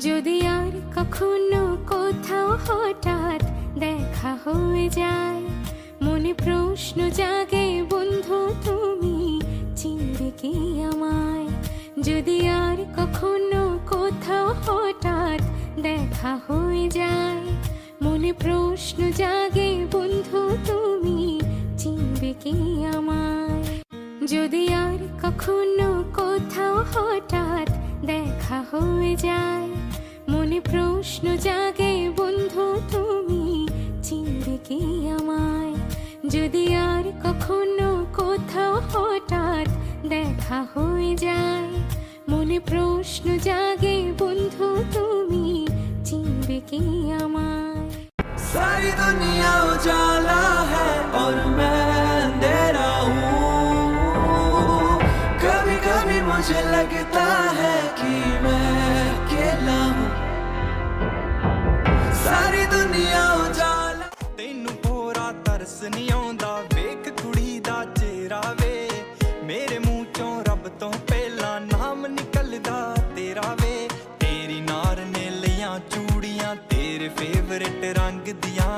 যদি আর কখনো কোথাও হঠাৎ দেখা হয়ে যায়, মনে প্রশ্ন জাগে বন্ধু তুমি চিনবে কি আমায়। যদি আর কখনো কোথাও হঠাৎ দেখা হয়ে যায়, মনে প্রশ্ন জাগে বন্ধু তুমি চিনবে কি আমায়। যদি আর কখনো কোথাও হঠাৎ দেখা হয়ে যায়, মনে প্রশ্ন জাগে বন্ধু তুমি চিনবে কি আমায়। যদি আর কখনো কোথাও হঠাৎ দেখা হয়ে যায়, মনে প্রশ্ন জাগে বন্ধু তুমি চিনবে কি আমায়। सारी दुनिया उजाला है और मैं अंधेरा हूँ। कभी कभी मुझे लगता है कि मैं अकेला हूँ। सारी दुनिया उजाला। ਤੈਨੂੰ ਪੂਰਾ ਤਰਸ ਨਹੀਂ ਆਉਂਦਾ, ਵੇਖ ਕੁੜੀ ਦਾ ਚਿਹਰਾ ਵੇ, ਮੇਰੇ ਮੂੰਹ ਚੋਂ ਰੱਬ ਤੋਂ ਪਹਿਲਾਂ ਨਾਮ ਨਿਕਲਦਾ ਤੇਰਾ ਵੇ। ਤੇਰੀ ਨਾਰ ਨੇ ਲਈਆਂ ਚੂੜੀਆਂ ਤੇਰੇ ਫੇਵਰੇਟ ਰੰਗ ਦੀਆਂ।